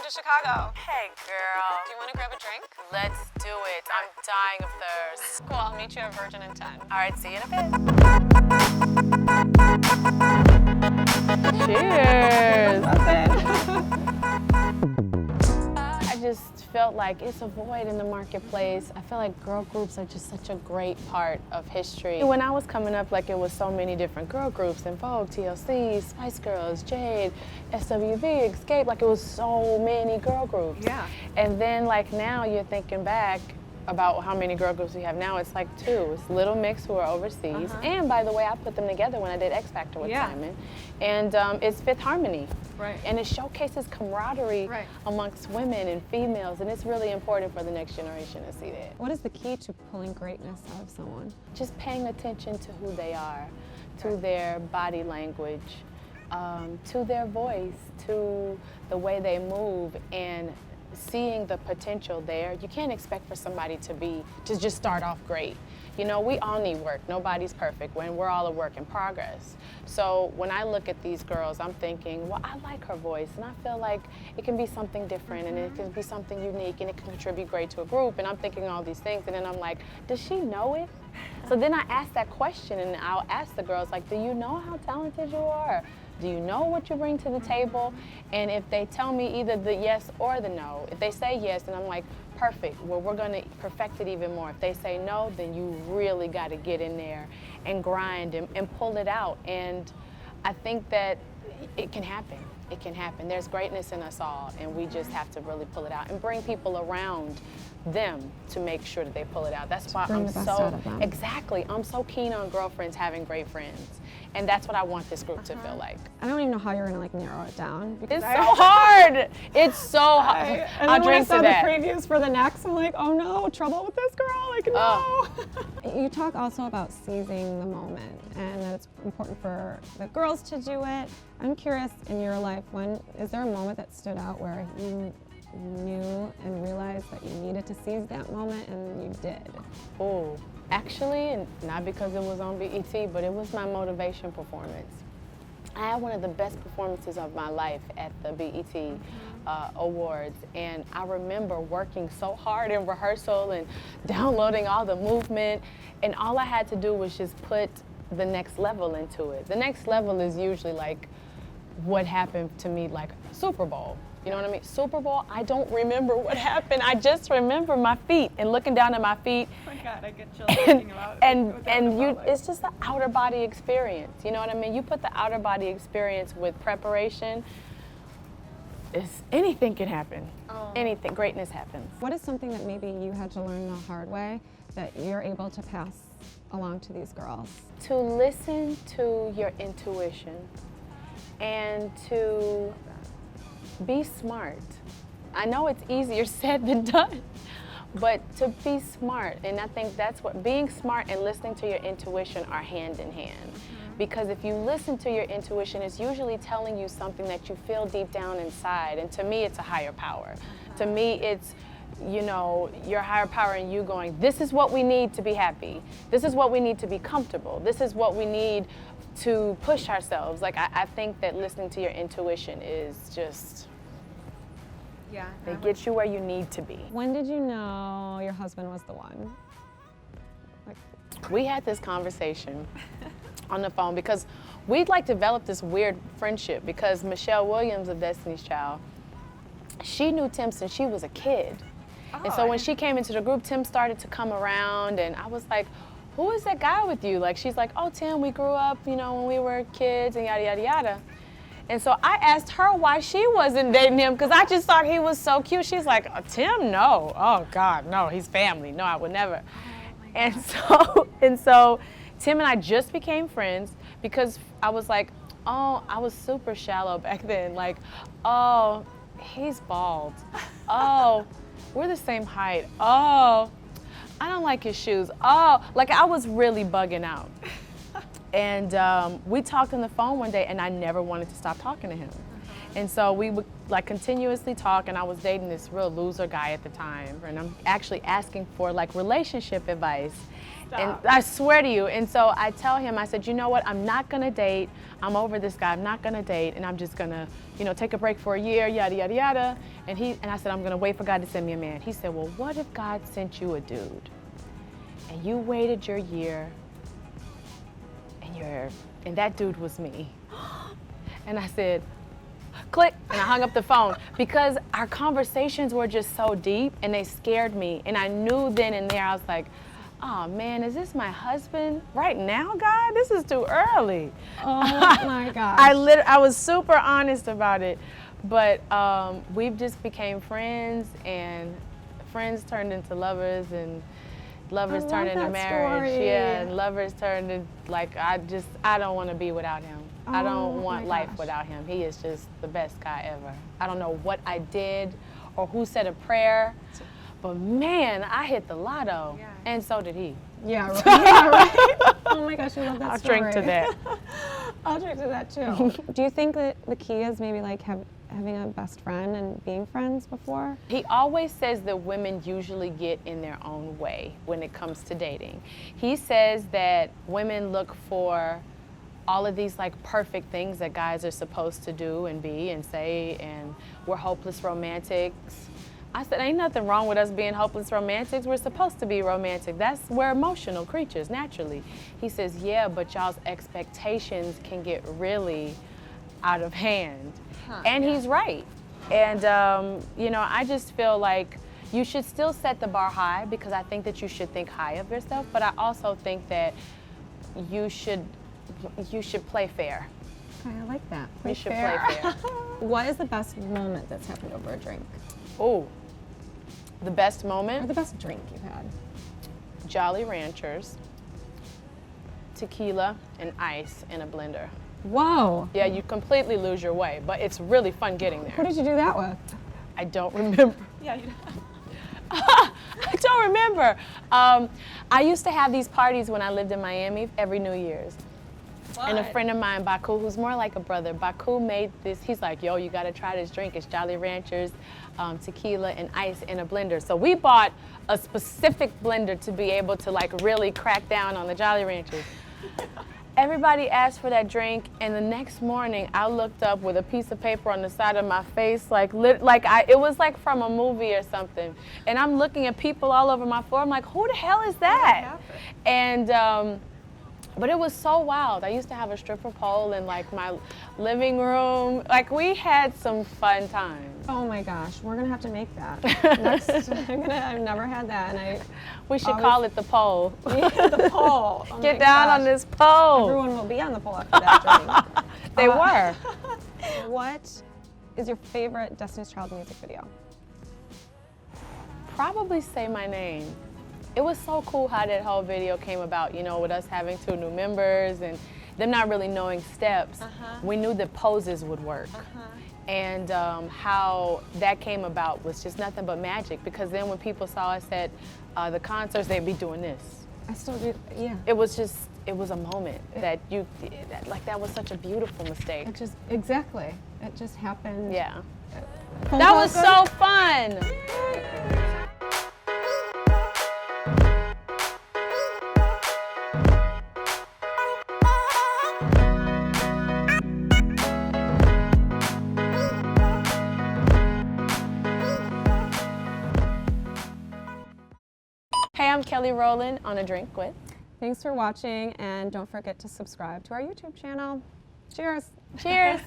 to Chicago. Hey, girl. Do you want to grab a drink? Let's do it. I'm dying of thirst. Cool, I'll meet you at Virgin in 10. All right, see you in a bit. Cheers. I just felt like it's a void in the marketplace. I feel like girl groups are just such a great part of history. When I was coming up, like it was so many different girl groups in Vogue, TLC, Spice Girls, Jade, SWV, Escape, like it was so many girl groups. Yeah. And then like now you're thinking back about how many girl groups we have now. It's like 2. It's Little Mix, who are overseas. And by the way, I put them together when I did X Factor with Simon. And it's Fifth Harmony. Right. And it showcases camaraderie amongst women and females, and it's really important for the next generation to see that. What is the key to pulling greatness out of someone? Just paying attention to who they are, to their body language, to their voice, to the way they move, and seeing the potential there. You can't expect for somebody to just start off great. You know, we all need work. Nobody's perfect. We're all a work in progress. So when I look at these girls, I'm thinking, well, I like her voice, and I feel like it can be something different, and it can be something unique, and it can contribute great to a group, and I'm thinking all these things, and then I'm like, does she know it? So then I ask that question, and I'll ask the girls, like, do you know how talented you are? Do you know what you bring to the table? And if they tell me either the yes or the no, if they say yes, then I'm like, perfect, well, we're gonna perfect it even more. If they say no, then you really gotta get in there and grind and pull it out. And I think that it can happen. It can happen. There's greatness in us all, and we just have to really pull it out and bring people around them to make sure that they pull it out. That's why I'm so keen on girlfriends having great friends. And that's what I want this group to feel like. I don't even know how you're gonna like narrow it down. It's so hard. It's so hard. And then when I saw the previews for the next, I'm like, oh no, trouble with this girl, like no. You talk also about seizing the moment and that it's important for the girls to do it. I'm curious, in your life, is there a moment that stood out where you knew and realized that you needed to seize that moment and you did? Oh, actually, and not because it was on BET, but it was my motivation performance. I had one of the best performances of my life at the BET Awards, and I remember working so hard in rehearsal and downloading all the movement, and all I had to do was just put the next level into it. The next level is usually like what happened to me, like Super Bowl. You know what I mean? Super Bowl, I don't remember what happened. I just remember my feet and looking down at my feet. Oh my God, I get chills thinking about it. It's just the outer body experience. You know what I mean? You put the outer body experience with preparation, anything can happen. Anything, greatness happens. What is something that maybe you had to learn the hard way that you're able to pass along to these girls? To listen to your intuition and to be smart. I know it's easier said than done, but to be smart. And I think that's what being smart and listening to your intuition are hand in hand. Because if you listen to your intuition, it's usually telling you something that you feel deep down inside. And to me, it's a higher power. To me, it's, you know, your higher power and you going, this is what we need to be happy. This is what we need to be comfortable. This is what we need to push ourselves. Like, I think that listening to your intuition is just, it gets you where you need to be. When did you know your husband was the one? We had this conversation on the phone because we'd like developed this weird friendship because Michelle Williams of Destiny's Child, she knew Tim since she was a kid. And so when she came into the group, Tim started to come around, and I was like, who is that guy with you? Like, she's like, oh, Tim, we grew up, you know, when we were kids and yada, yada, yada. And so I asked her why she wasn't dating him because I just thought he was so cute. She's like, Tim, no. Oh, God, no, he's family. No, I would never. And so Tim and I just became friends because I was like, oh, I was super shallow back then. Like, oh, he's bald. Oh, we're the same height. Oh, I don't like his shoes. Oh, like I was really bugging out. And we talked on the phone one day and I never wanted to stop talking to him. And so we would like continuously talk, and I was dating this real loser guy at the time, and I'm actually asking for like relationship advice. And I swear to you, and so I tell him, I said, you know what, I'm not gonna date, I'm over this guy, I'm not gonna date, and I'm just gonna, you know, take a break for a year, yada, yada, yada. And I said, I'm gonna wait for God to send me a man. He said, well, what if God sent you a dude, and you waited your year, and that dude was me? And I said, click, and I hung up the phone because our conversations were just so deep and they scared me. And I knew then and there, I was like, oh man, is this my husband right now, God? This is too early. Oh my gosh. I was super honest about it, but we've just became friends, and friends turned into lovers, and lovers turned into marriage. Story. Yeah, and lovers turned into like, I don't want to be without him. I don't want life without him. He is just the best guy ever. I don't know what I did or who said a prayer, but man, I hit the lotto, and so did he. Yeah, right. Yeah, right. Oh my gosh, I love that I'll story. drink to that. I'll drink to that too. Do you think that the key is maybe like having a best friend and being friends before? He always says that women usually get in their own way when it comes to dating. He says that women look for all of these like perfect things that guys are supposed to do and be and say, and we're hopeless romantics. I said, ain't nothing wrong with us being hopeless romantics. We're supposed to be romantic. We're emotional creatures, naturally. He says, yeah, but y'all's expectations can get really out of hand. And he's right. And, you know, I just feel like you should still set the bar high, because I think that you should think high of yourself, but I also think that you should play fair. Okay, I like that. You should play fair. What is the best moment that's happened over a drink? Oh, the best Or moment? the best drink you've had? Jolly Ranchers, tequila, and ice in a blender. Whoa. Yeah, you completely lose your way, but it's really fun getting there. What did you do that with? I don't remember. Yeah, you I don't remember. I used to have these parties when I lived in Miami every New Year's. And a friend of mine, Baku, who's more like a brother, Baku made this, he's like, yo, you gotta try this drink. It's Jolly Ranchers, tequila, and ice in a blender. So we bought a specific blender to be able to like really crack down on the Jolly Ranchers. Everybody asked for that drink, and the next morning I looked up with a piece of paper on the side of my face, it was like from a movie or something. And I'm looking at people all over my floor. I'm like, who the hell is that? And but it was so wild. I used to have a stripper pole in like my living room. Like, we had some fun times. Oh my gosh, we're gonna have to make that. Next, I've never had that, and We should call it the pole. the pole. Oh Get my down gosh. on this pole. Everyone will be on the pole after that drink. They were. What is your favorite Destiny's Child music video? Probably Say My Name. It was so cool how that whole video came about, you know, with us having 2 new members and them not really knowing steps. We knew that poses would work. And how that came about was just nothing but magic, because then when people saw us at the concerts, they'd be doing this. I still do, yeah. It was a moment that that was such a beautiful mistake. Exactly. It just happened. Yeah. Phone That call was good? so fun. Hey, I'm Kelly Rowland on A Drink With. Thanks for watching, and don't forget to subscribe to our YouTube channel. Cheers. Cheers.